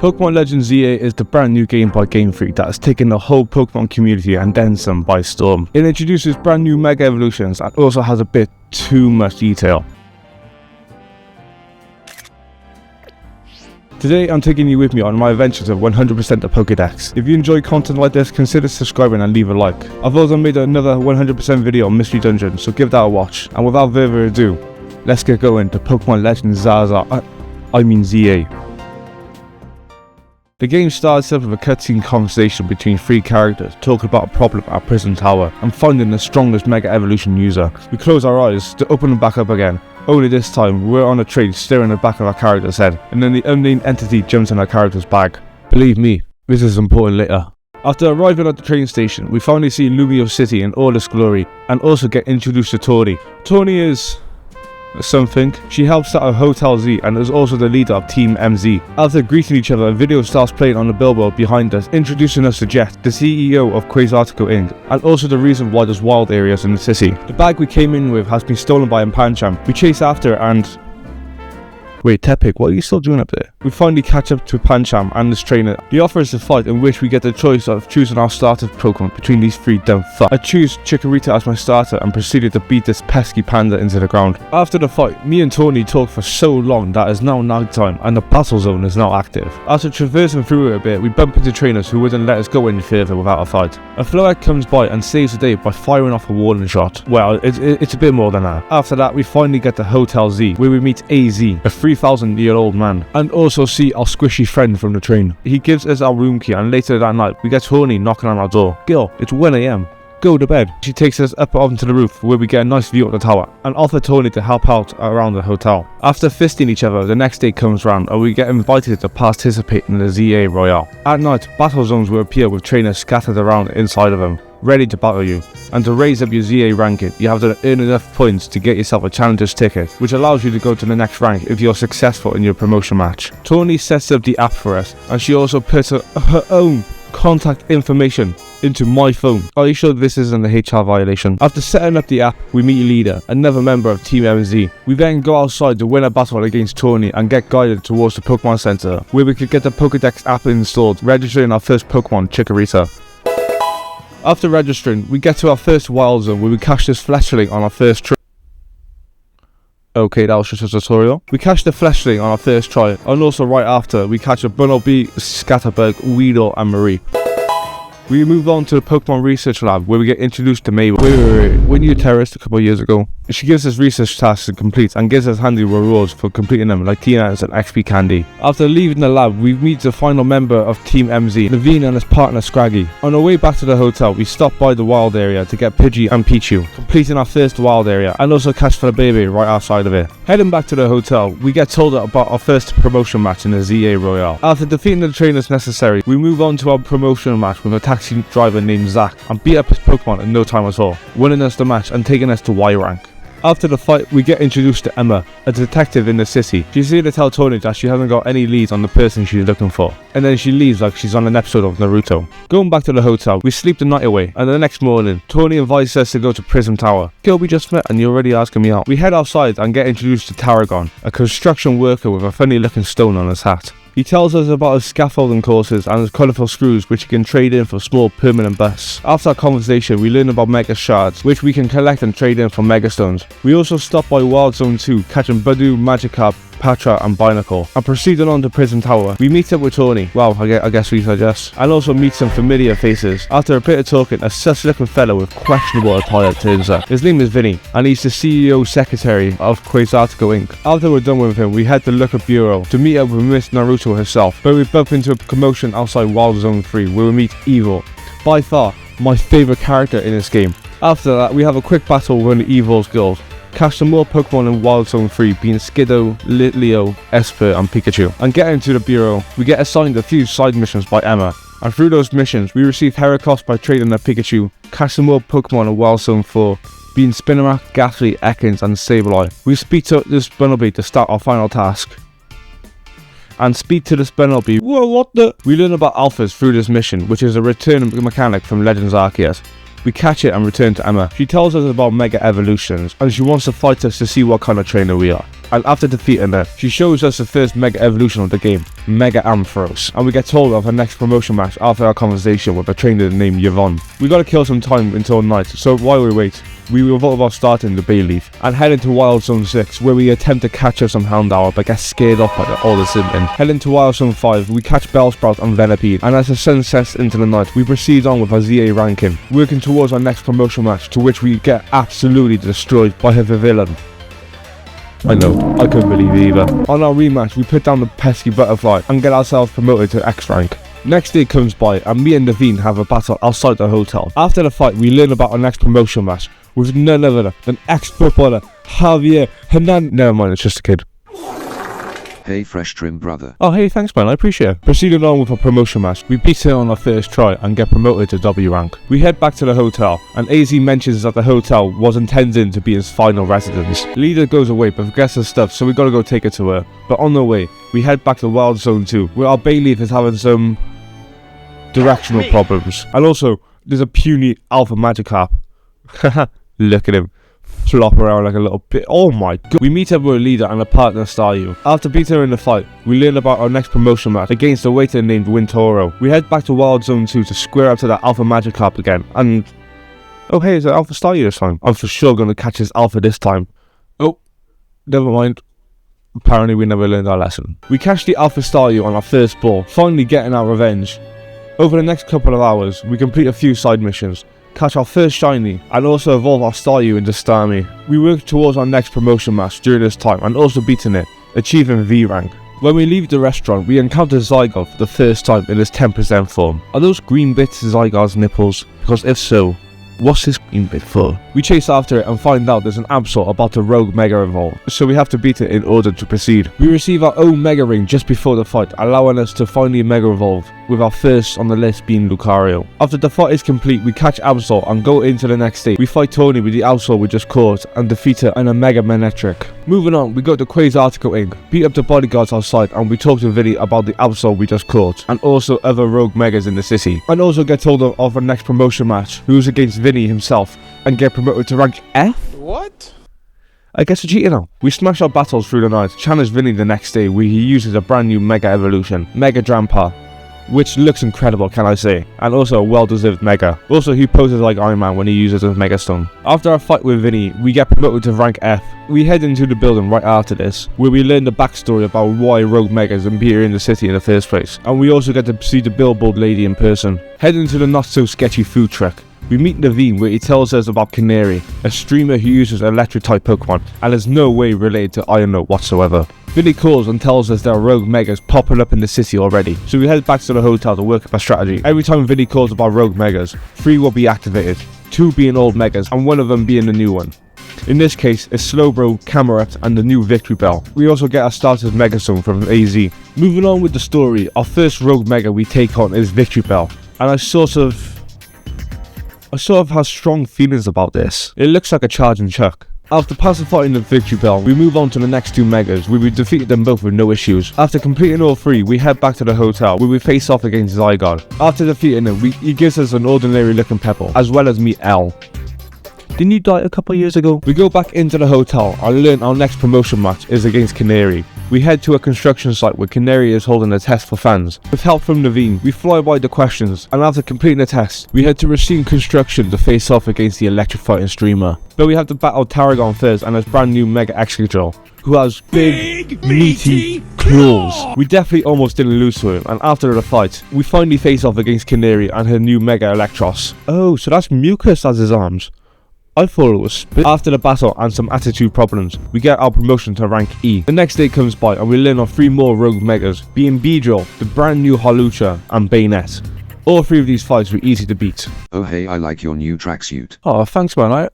Pokemon Legends Za is the brand new game by Game Freak that has taken the whole Pokemon community and then some by storm. It introduces brand new Mega Evolutions and also has a bit too much detail. Today I'm taking you with me on my adventures of 100% the Pokedex. If you enjoy content like this, consider subscribing and leave a like. I've also made another 100% video on Mystery Dungeon, so give that a watch. And without further ado, let's get going to Pokemon Legends Za. Za. The game starts off with a cutscene conversation between three characters talking about a problem at Prison Tower and finding the strongest Mega Evolution user. We close our eyes to open them back up again. Only this time, we're on a train staring at the back of our character's head, and then the unnamed entity jumps in our character's bag. Believe me, this is important later. After arriving at the train station, we finally see Lumio City in all its glory, and also get introduced to Tawny. Tawny is something. She helps out at Hotel Z and is also the leader of Team MZ. After greeting each other, a video starts playing on the billboard behind us, introducing us to Jet, the CEO of Quasarticle Inc., and also the reason why there's wild areas in the city. The bag we came in with has been stolen by Pancham. We chase after and... Wait, Tepig, what are you still doing up there? We finally catch up to Pancham and his trainer. He offers a fight in which we get the choice of choosing our starter Pokemon between these three dumb fucks. I choose Chikorita as my starter and proceeded to beat this pesky panda into the ground. After the fight, me and Tawny talk for so long that it's now night time and the battle zone is now active. After traversing through it a bit, we bump into trainers who wouldn't let us go any further without a fight. A Floette comes by and saves the day by firing off a warning shot. Well, it's a bit more than that. After that, we finally get to Hotel Z, where we meet AZ, a 3,000-year-old man, and also see our squishy friend from the train. He gives us our room key, and later that night we get Tawny knocking on our door. Girl, it's 1 AM. Go to bed. She takes us up onto the roof where we get a nice view of the tower and offer Tawny to help out around the hotel. After fisting each other, the next day comes round and we get invited to participate in the ZA Royale. At night, battle zones will appear with trainers scattered around inside of them, ready to battle you. And to raise up your ZA ranking, you have to earn enough points to get yourself a challenger's ticket, which allows you to go to the next rank if you're successful in your promotion match. Tawny sets up the app for us, and she also puts her own contact information into my phone. Are you sure this isn't a HR violation? After setting up the app, we meet Leader, another member of Team MZ. We then go outside to win a battle against Tawny and get guided towards the Pokemon Center, where we could get the Pokedex app installed, registering our first Pokemon, Chikorita. After registering, we get to our first wild zone where we catch this Fletchling on our first trip. Okay, that was just a tutorial. We catch the Fletchling on our first try, and also right after, we catch a Bunnelby, Scatterbug, Weedle, and Marie. We move on to the Pokemon Research Lab, where we get introduced to Mabel. Wait. When you were a terrorist a couple of years ago, she gives us research tasks to complete and gives us handy rewards for completing them, like TNS and XP candy. After leaving the lab, we meet the final member of Team MZ, Naveen and his partner Scraggy. On our way back to the hotel, we stop by the wild area to get Pidgey and Pichu, completing our first wild area, and also catch for the baby right outside of it. Heading back to the hotel, we get told about our first promotion match in the ZA Royale. After defeating the trainers necessary, we move on to our promotion match with a taxi driver named Zach and beat up his Pokemon in no time at all, winning us the match and taking us to Y rank. After the fight, we get introduced to Emma, a detective in the city. She's here to tell Tawny that she hasn't got any leads on the person she's looking for, and then she leaves like she's on an episode of Naruto. Going back to the hotel, we sleep the night away, and the next morning, Tawny invites us to go to Prison Tower. Girl, we just met and you're already asking me out. We head outside and get introduced to Tarragon, a construction worker with a funny looking stone on his hat. He tells us about his scaffolding courses and his colourful screws which he can trade in for small permanent busts. After our conversation, we learn about Mega Shards, which we can collect and trade in for Mega Stones. We also stop by Wild Zone 2, catching Budew, Magikarp, Patra and Binacle, and proceeding on to Prison Tower. We meet up with Tawny, wow, I guess we suggest, and also meet some familiar faces. After a bit of talking, a sus looking fellow with questionable attire turns up. His name is Vinny, and he's the CEO secretary of Quasarticle Inc. After we're done with him, we head to Looker Bureau to meet up with Miss Naruto herself, but we bump into a commotion outside Wild Zone 3 where we meet Evil, by far my favourite character in this game. After that, we have a quick battle with the Evil's girls. Catch some more Pokemon in Wild Zone 3, being Skiddo, Litleo, Esper and Pikachu. And getting to the Bureau, we get assigned a few side missions by Emma. And through those missions, we receive Heracross by trading a Pikachu, catch some more Pokemon in Wild Zone 4, being Spinarak, Ghastly, Ekans and Sableye. We speak to this Bunnelby to start our final task. And speak to this Bunnelby. Whoa, what the? We learn about Alphas through this mission, which is a return mechanic from Legends Arceus. We catch it and return to Emma. She tells us about Mega Evolutions, and she wants to fight us to see what kind of trainer we are. and after defeating her, she shows us the first Mega evolution of the game, Mega Ampharos, and we get told of her next promotion match after our conversation with a trainer named Yvonne. We gotta kill some time until night, so while we wait, we revolve about starting the Bayleaf and head into Wild Zone 6, where we attempt to catch up some Houndour but get scared off by all the simping. Head into Wild Zone 5, we catch Bellsprout and Venipede, and as the sun sets into the night, we proceed on with our ZA ranking, working towards our next promotion match, to which we get absolutely destroyed by her villain. I know, I couldn't believe it either. On our rematch, we put down the pesky butterfly and get ourselves promoted to X rank. Next day comes by and me and Naveen have a battle outside the hotel. After the fight, we learn about our next promotion match with none other than ex-footballer Javier Hernandez. Never mind, it's just a kid. Hey fresh trim brother. Oh hey, thanks man, I appreciate it. Proceeding on with a promotion match, we beat her on our first try and get promoted to W rank. We head back to the hotel and AZ mentions that the hotel was intending to be his final residence. Leader goes away but forgets her stuff, so we gotta go take it to her. But on the way, we head back to Wild Zone 2 where our Bayleaf is having some directional problems. And also, there's a puny Alpha Magikarp. Look at him. Flop around like a little bit. Oh my god. We meet up with a leader and a partner Staryu. After beating her in the fight, we learn about our next promotion match against a waiter named Wintoro. We head back to Wild Zone 2 to square up to that Alpha Magikarp again. And oh hey, it's an Alpha Staryu this time. I'm for sure gonna catch his Alpha this time. Oh, never mind. Apparently we never learned our lesson. We catch the Alpha Staryu on our first ball, finally getting our revenge. Over the next couple of hours, we complete a few side missions, catch our first shiny, and also evolve our Staryu into Starmie. We work towards our next promotion match during this time and also beating it, achieving V rank. When we leave the restaurant, we encounter Zygarde for the first time in his 10% form. Are those green bits Zygarde's nipples? Because if so, what's this green bit for? We chase after it and find out there's an Absol about to Rogue Mega Evolve, so we have to beat it in order to proceed. We receive our own Mega Ring just before the fight, allowing us to finally Mega Evolve, with our first on the list being Lucario. After the fight is complete, we catch Absol and go into the next stage. We fight Tony with the Absol we just caught and defeat her in a Mega Manectric. Moving on, we go to Quasarticle Inc., beat up the bodyguards outside, and we talk to Vinny about the Absol we just caught, and also other Rogue Megas in the city. And also get told of our next promotion match, who's against Vinny himself, and get promoted to rank F? What? I guess we're cheating now. We smash our battles through the night, challenge Vinny the next day where he uses a brand new Mega Evolution, Mega Drampa, which looks incredible, can I say, and also a well-deserved Mega. Also, he poses like Iron Man when he uses his Mega Stone. After our fight with Vinny, we get promoted to rank F. We head into the building right after this, where we learn the backstory about why Rogue Megas appear in the city in the first place, and we also get to see the billboard lady in person. Head into the not-so-sketchy food truck. We meet Naveen where he tells us about Canary, a streamer who uses electric-type Pokemon and is no way related to Iron Note whatsoever. Vinny calls and tells us there are Rogue Megas popping up in the city already, so we head back to the hotel to work up a strategy. Every time Vinny calls about Rogue Megas, 3 will be activated, 2 being old Megas and 1 of them being the new one. In this case, it's Slowbro, Camerupt and the new Victory Bell. We also get our starter's Megastone from AZ. Moving on with the story, our first Rogue Mega we take on is Victory Bell, and I sort of have strong feelings about this. It looks like a charging Chuck. After pacifying the Victory Bell, we move on to the next 2 Megas, where we defeated them both with no issues. After completing all 3, we head back to the hotel, where we face off against Zygarde. After defeating him, he gives us an ordinary looking Pebble, as well as meet L. Didn't you die a couple years ago? We go back into the hotel and learn our next promotion match is against Canary. We head to a construction site where Canary is holding a test for fans. With help from Naveen, we fly by the questions, and after completing the test, we head to Racine Construction to face off against the electrifying streamer. But we have to battle Tarragon first and his brand new Mega Excadrill, who has big meaty claws. We definitely almost didn't lose to him, and after the fight, we finally face off against Canary and her new Mega Electros. Oh, so that's Mucus as his arms. I thought it was Spit. After the battle and some attitude problems, we get our promotion to rank E. The next day comes by and we learn of 3 more Rogue Megas, being Beedrill, the brand new Hawlucha, and Bayonet. All 3 of these fights were easy to beat. Oh hey, I like your new tracksuit. Oh, thanks man.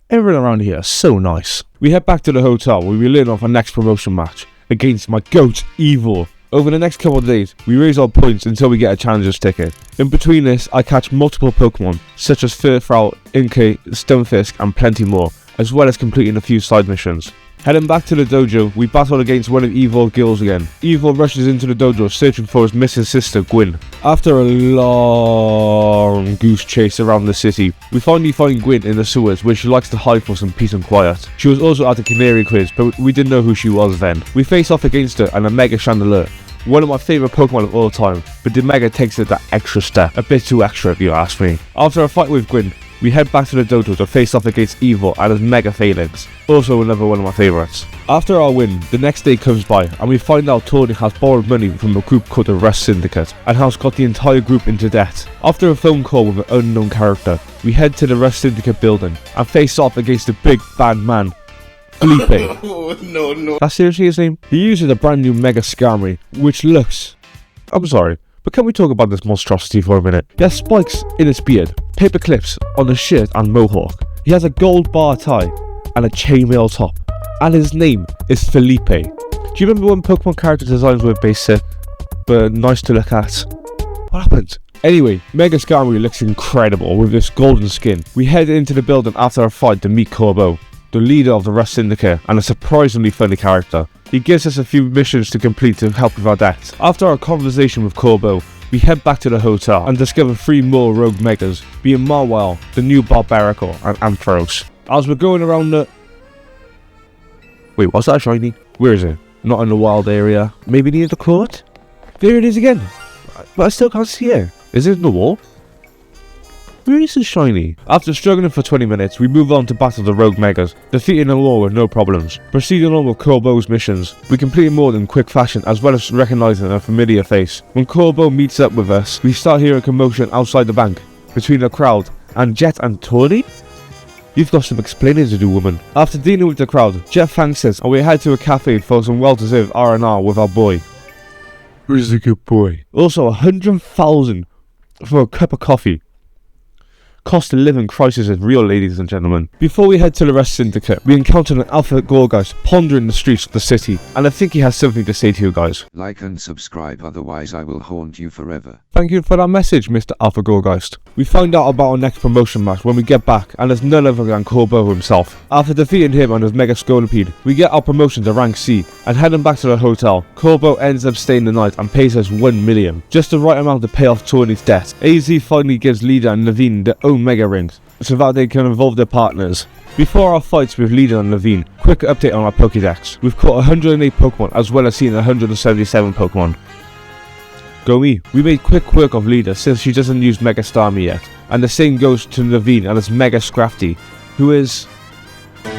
Everyone around here is so nice. We head back to the hotel where we learn of our next promotion match against my goat, Evil. Over the next couple of days, we raise our points until we get a challenger's ticket. In between this, I catch multiple Pokemon, such as Furfrou, Inkay, Stonefisk, and plenty more, as well as completing a few side missions. Heading back to the dojo, we battle against one of Evil's girls again. Evil rushes into the dojo searching for his missing sister, Gwyn. After a long goose chase around the city, we finally find Gwyn in the sewers where she likes to hide for some peace and quiet. She was also at the Canary quiz, but we didn't know who she was then. We face off against her and a Mega Chandelier. One of my favourite Pokemon of all time, but the Mega takes it that extra step. A bit too extra if you ask me. After a fight with Gwyn, we head back to the dojo to face off against Evil and his Mega Phalanx, also another one of my favourites. After our win, the next day comes by and we find out Tony has borrowed money from a group called the Rust Syndicate and has got the entire group into debt. After a phone call with an unknown character, we head to the Rust Syndicate building and face off against the big bad man, Felipe. No. That's seriously his name? He uses a brand new Mega Skarmory, which looks... I'm sorry, but can we talk about this monstrosity for a minute? He has spikes in his beard, paper clips on his shirt and mohawk. He has a gold bar tie and a chainmail top. And his name is Felipe. Do you remember when Pokemon character designs were basic, but nice to look at? What happened? Anyway, Mega Skarmory looks incredible with this golden skin. We head into the building after a fight to meet Corbo, the leader of the Rust Syndicate and a surprisingly funny character. He gives us a few missions to complete to help with our debts. After our conversation with Corbo, we head back to the hotel and discover 3 more rogue Megas, being Marwell, the new Barbarical, and Anthros. As we're going around the... Wait, what's that shiny? Where is it? Not in the wild area. Maybe near the court? There it is again. But I still can't see it. Is it in the wall? Where is this shiny? After struggling for 20 minutes, we move on to battle the rogue Megas, defeating them all with no problems. Proceeding on with Corbo's missions, we complete more in quick fashion as well as recognizing a familiar face. When Corbo meets up with us, we start hearing commotion outside the bank, between the crowd and Jet and Tony? You've got some explaining to do, woman. After dealing with the crowd, Jet thanks us and we head to a cafe for some well-deserved R&R with our boy. Who's a good boy? Also 100,000 for a cup of coffee. Cost of living crisis is real, ladies and gentlemen. Before we head to the Rust Syndicate, we encounter an Alpha Gorgeist pondering the streets of the city, and I think he has something to say to you guys. Like and subscribe, otherwise I will haunt you forever. Thank you for that message, Mr. Alpha Gorgeist. We find out about our next promotion match when we get back, and it's none other than Corbo himself. After defeating him and his Mega Scolipede, we get our promotion to rank C, and heading back to the hotel, Corbo ends up staying the night and pays us 1 million, just the right amount to pay off Tony's debt. AZ finally gives Leader and Naveen their own Mega Rings, so that they can involve their partners. Before our fights with Leader and Naveen, quick update on our Pokedex. We've caught 108 Pokemon as well as seen 177 Pokemon. Go me. We made quick work of Leader since she doesn't use Mega Starmie yet, and the same goes to Naveen and his Mega Scrafty, who is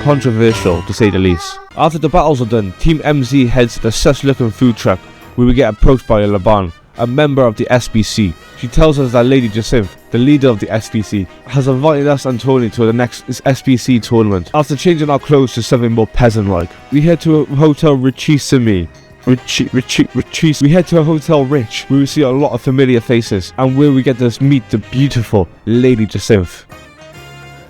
controversial to say the least. After the battles are done, Team MZ heads to the sus looking food truck where we get approached by Laban, a member of the SBC. She tells us that Lady Jacinth, the leader of the SBC, has invited us and Tony to the next SBC tournament. After changing our clothes to something more peasant-like, we head to a Hotel Richissimi. We head to a Hotel Rich, where we see a lot of familiar faces, and where we get to meet the beautiful Lady Jacinth.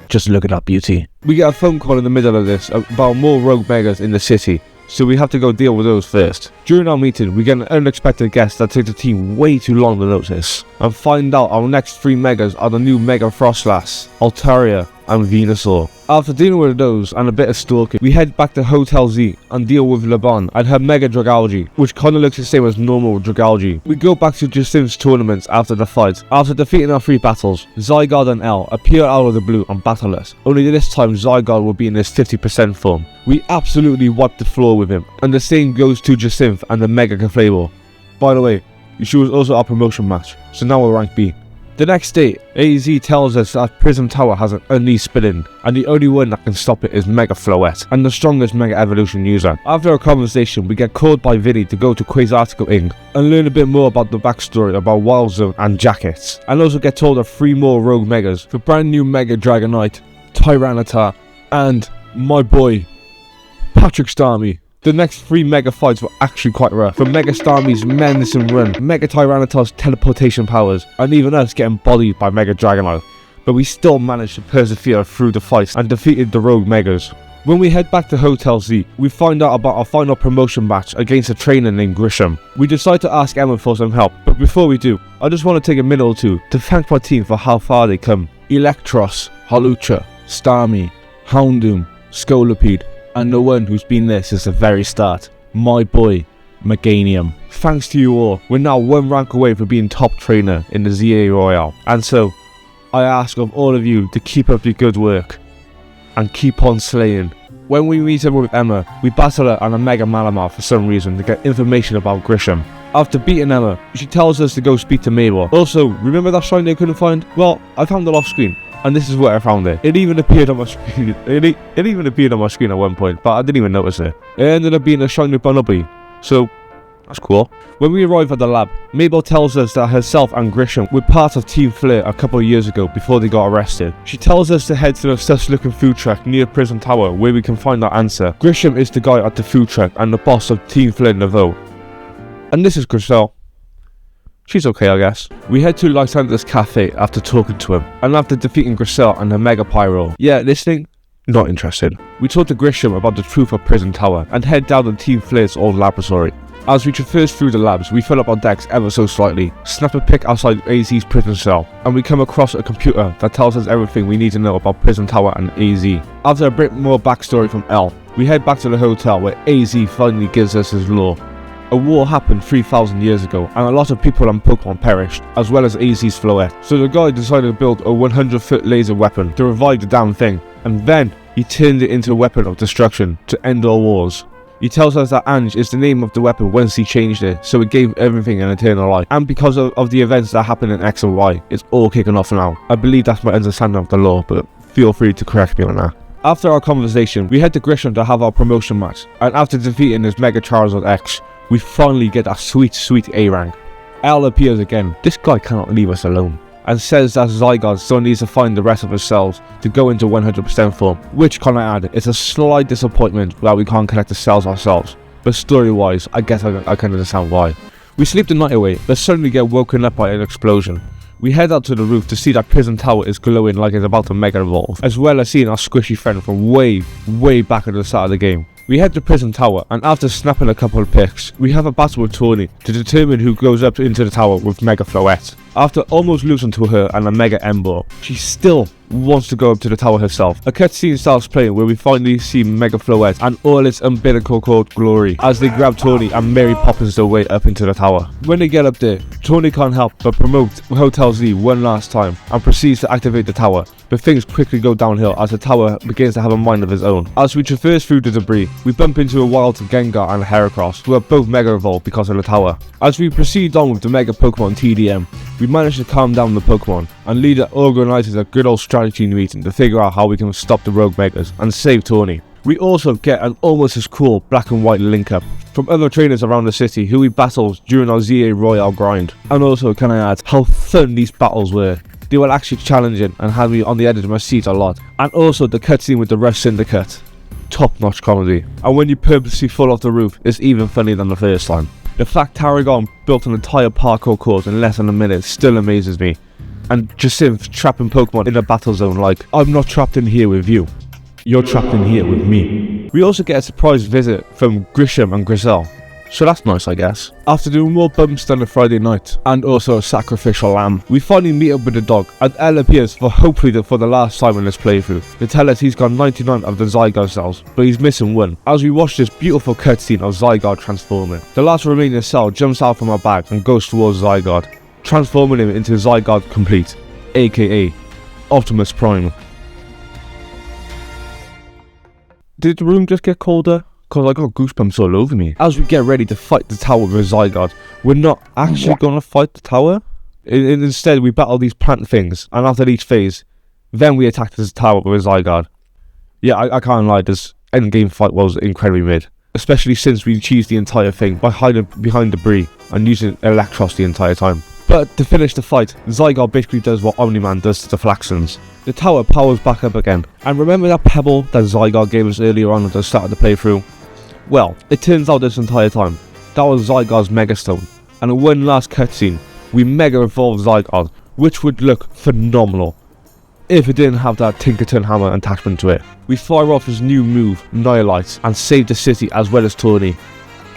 Just look at that beauty. We get a phone call in the middle of this about more rogue Megas in the city, so we have to go deal with those first. During our meeting, we get an unexpected guest that takes the team way too long to notice, and find out our next 3 Megas are the new Mega Frostlass, Altaria, and Venusaur. After dealing with those and a bit of stalking, we head back to Hotel Z and deal with Laban and her Mega Dragalge, which kinda looks the same as normal Dragalge. We go back to Jacinth's tournaments after the fight. After defeating our 3 battles, Zygarde and L appear out of the blue and battle us, only this time Zygarde will be in his 50% form. We absolutely wiped the floor with him, and the same goes to Jacinth and the Mega Caflable. By the way, she was also our promotion match, so now we're rank B. The next day, AZ tells us that Prism Tower has an unleashed spinning, and the only one that can stop it is Mega Floette, and the strongest Mega Evolution user. After a conversation, we get called by Vinny to go to Quasarticle Inc. and learn a bit more about the backstory about Wild Zone and Jackets, and also get told of 3 more Rogue Megas for brand new Mega Dragonite, Tyranitar, and my boy, Patrick Starmie. The next 3 Mega fights were actually quite rough, from Mega Starmie's menacing run, Mega Tyranitar's teleportation powers, and even us getting bodied by Mega Dragonite, but we still managed to persevere through the fights and defeated the Rogue Megas. When we head back to Hotel Z, we find out about our final promotion match against a trainer named Grisham. We decide to ask Emma for some help, but before we do, I just want to take a minute or two to thank my team for how far they come. Electros, Holucha, Starmie, Houndoom, Scolipede, and the one who's been there since the very start, my boy, Meganium. Thanks to you all, we're now one rank away from being top trainer in the ZA Royale, and so, I ask of all of you to keep up your good work, and keep on slaying. When we meet up with Emma, we battle her and a Mega Malamar for some reason to get information about Grisham. After beating Emma, she tells us to go speak to Mabel. Also, remember that shrine they couldn't find? Well, I found it off screen, and this is where I found it. It even appeared on my screen. It even appeared on my screen at one point, but I didn't even notice it. It ended up being a shrine with Bunnelby, so that's cool. When we arrive at the lab, Mabel tells us that herself and Grisham were part of Team Flare a couple of years ago before they got arrested. She tells us to head to the sus-looking food truck near Prison Tower where we can find our answer. Grisham is the guy at the food truck and the boss of Team Flare Nouveau. And this is Griselle. She's okay, I guess. We head to Lysander's cafe after talking to him, and after defeating Griselle and her Mega Pyro. Yeah, this thing? Not interested. We talk to Grisham about the truth of Prison Tower and head down to Team Flare's old laboratory. As we traverse through the labs, we fill up our decks ever so slightly, snap a pic outside AZ's prison cell, and we come across a computer that tells us everything we need to know about Prison Tower and AZ. After a bit more backstory from L, we head back to the hotel where AZ finally gives us his lore. A war happened 3,000 years ago, and a lot of people and Pokemon perished, as well as AZ's Floette. So the guy decided to build a 100-foot laser weapon to revive the damn thing, and then he turned it into a weapon of destruction to end all wars. He tells us that Ange is the name of the weapon once he changed it, so it gave everything an eternal life. And because of the events that happened in X and Y, it's all kicking off now. I believe that's my understanding of the lore, but feel free to correct me on that. After our conversation, we head to Grisham to have our promotion match, and after defeating his Mega Charizard X, we finally get that sweet A rank. L appears again. This guy cannot leave us alone, and says that Zygarde still needs to find the rest of his cells to go into 100% form, which, can I add, is a slight disappointment that we can't collect the cells ourselves, but story wise, I guess I can understand why. We sleep the night away, but suddenly get woken up by an explosion. We head out to the roof to see that Prison Tower is glowing like it's about to Mega Evolve, as well as seeing our squishy friend from way back at the start of the game. We head to Prison Tower, and after snapping a couple of pics, we have a battle with Tony to determine who goes up into the tower with Mega Floette. After almost losing to her and a Mega Ember, she still wants to go up to the tower herself. A cutscene starts playing where we finally see Mega Floette and all its umbilical cord glory as they grab Tony and Mary Poppins their way up into the tower. When they get up there, Tony can't help but promote Hotel Z one last time and proceeds to activate the tower, but things quickly go downhill as the tower begins to have a mind of its own. As we traverse through the debris, we bump into a wild Gengar and Heracross, who are both Mega Evolved because of the tower. As we proceed on with the Mega Pokemon TDM, we manage to calm down the Pokemon, and Leader organises a good old strategy meeting to figure out how we can stop the Rogue Megas and save Tony. We also get an almost as cool black and white link up from other trainers around the city who we battled during our ZA Royale grind. And also, can I add how fun these battles were. They were actually challenging and had me on the edge of my seat a lot. And also the cutscene with the Rush Syndicate. Top notch comedy. And when you purposely fall off the roof, it's even funnier than the first time. The fact Tarragon built an entire parkour course in less than a minute still amazes me. And Jacinth trapping Pokemon in a battle zone like, I'm not trapped in here with you. You're trapped in here with me. We also get a surprise visit from Grisham and Griselle. So that's nice, I guess. After doing more bumps than a Friday night, and also a sacrificial lamb, we finally meet up with the dog, and L appears for hopefully for the last time in this playthrough, to tell us he's got 99 of the Zygarde cells, but he's missing one. As we watch this beautiful cutscene of Zygarde transforming, the last remaining cell jumps out from our bag and goes towards Zygarde, transforming him into Zygarde Complete, aka Optimus Prime. Did the room just get colder? Cause I got goosebumps all over me. As we get ready to fight the tower with Zygarde, we're not actually gonna fight the tower. Instead, we battle these plant things, and after each phase, then we attack this tower with Zygarde. Yeah, I can't lie, this endgame fight was incredibly mid. Especially since we cheesed the entire thing by hiding behind debris and using Electros the entire time. But to finish the fight, Zygarde basically does what Omni-Man does to the Flaxons. The tower powers back up again. And remember that pebble that Zygarde gave us earlier on at the start of the playthrough? Well, it turns out this entire time, that was Zygarde's Megastone. And in one last cutscene, we Mega Evolved Zygarde, which would look phenomenal if it didn't have that Tinkerton Hammer attachment to it. We fire off his new move, Nihilite, and save the city as well as Tony.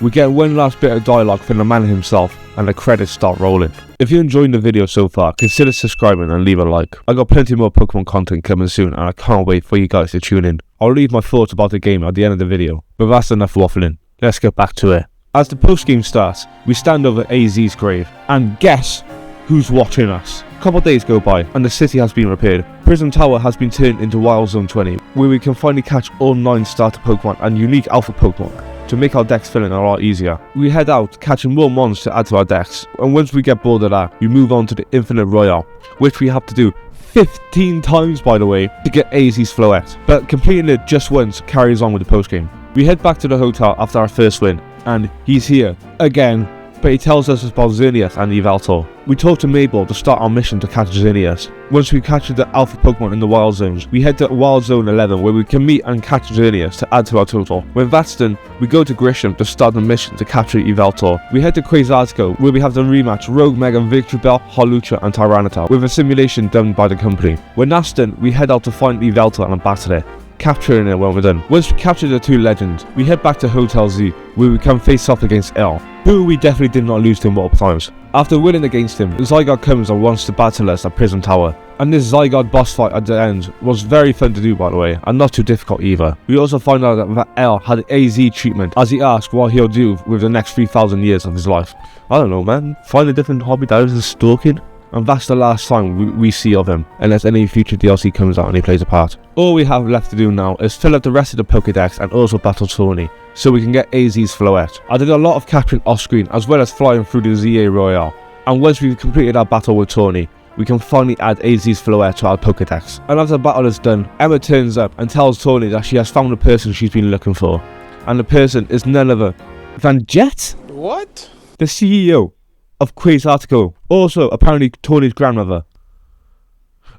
We get one last bit of dialogue from the man himself, and the credits start rolling. If you're enjoying the video so far, consider subscribing and leave a like. I got plenty more Pokemon content coming soon, and I can't wait for you guys to tune in. I'll leave my thoughts about the game at the end of the video, but that's enough waffling. Let's get back to it. As the post game starts, we stand over AZ's grave, and guess who's watching us? A couple of days go by, and the city has been repaired. Prism Tower has been turned into Wild Zone 20, where we can finally catch all 9 starter Pokemon and unique alpha Pokemon to make our decks filling a lot easier. We head out catching more mons to add to our decks, and once we get bored of that, we move on to the Infinite Royale, which we have to do 15 times by the way to get AZ's Floette, but completing it just once carries on with the post game. We head back to the hotel after our first win, and he's here again, but he tells us about Xerneas and Yveltal. We talk to Mabel to start our mission to catch Xerneas. Once we capture the alpha Pokemon in the Wild Zones, we head to Wild Zone 11 where we can meet and catch Xerneas to add to our total. When that's done, we go to Grisham to start the mission to capture Yveltal. We head to Quasartico where we have to rematch Rogue Megan, Victreebel, Hawlucha and Tyranitar with a simulation done by the company. When that's done, we head out to find Yveltal and battle it, capturing it when we're done. Once we capture the 2 legends, we head back to Hotel Z where we can face off against L, who we definitely did not lose to multiple times. After winning against him, Zygarde comes and wants to battle us at Prism Tower, and this Zygarde boss fight at the end was very fun to do by the way, and not too difficult either. We also find out that L had AZ treatment as he asked what he'll do with the next 3,000 years of his life. I don't know man, find a different hobby that isn't stalking. And that's the last time we see of him, unless any future DLC comes out and he plays a part. All we have left to do now is fill up the rest of the Pokedex and also battle Tony, so we can get AZ's Floette. I did a lot of capturing off screen as well as flying through the ZA Royale, and once we've completed our battle with Tony, we can finally add AZ's Floette to our Pokedex. And after the battle is done, Emma turns up and tells Tony that she has found the person she's been looking for, and the person is none other than Jet? What? The CEO of Quasartico, also apparently Tony's grandmother.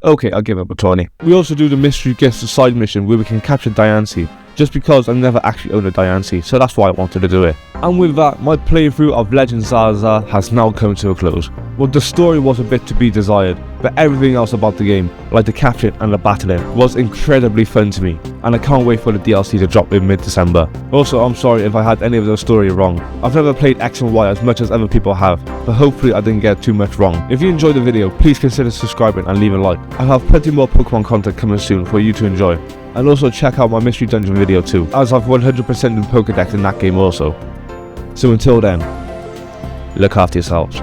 Okay, I'll give up with Tony. We also do the mystery gifts side mission where we can capture Diancie, just because I never actually owned a Diancie, so that's why I wanted to do it. And with that, my playthrough of Legends Za has now come to a close. Well, the story was a bit to be desired, but everything else about the game, like the capturing and the battling, was incredibly fun to me, and I can't wait for the DLC to drop in mid-December. Also, I'm sorry if I had any of the story wrong. I've never played X and Y as much as other people have, but hopefully I didn't get too much wrong. If you enjoyed the video, please consider subscribing and leave a like. I have plenty more Pokemon content coming soon for you to enjoy. And also check out my Mystery Dungeon video too, as I've 100%ed in Pokedex in that game also. So until then, look after yourselves.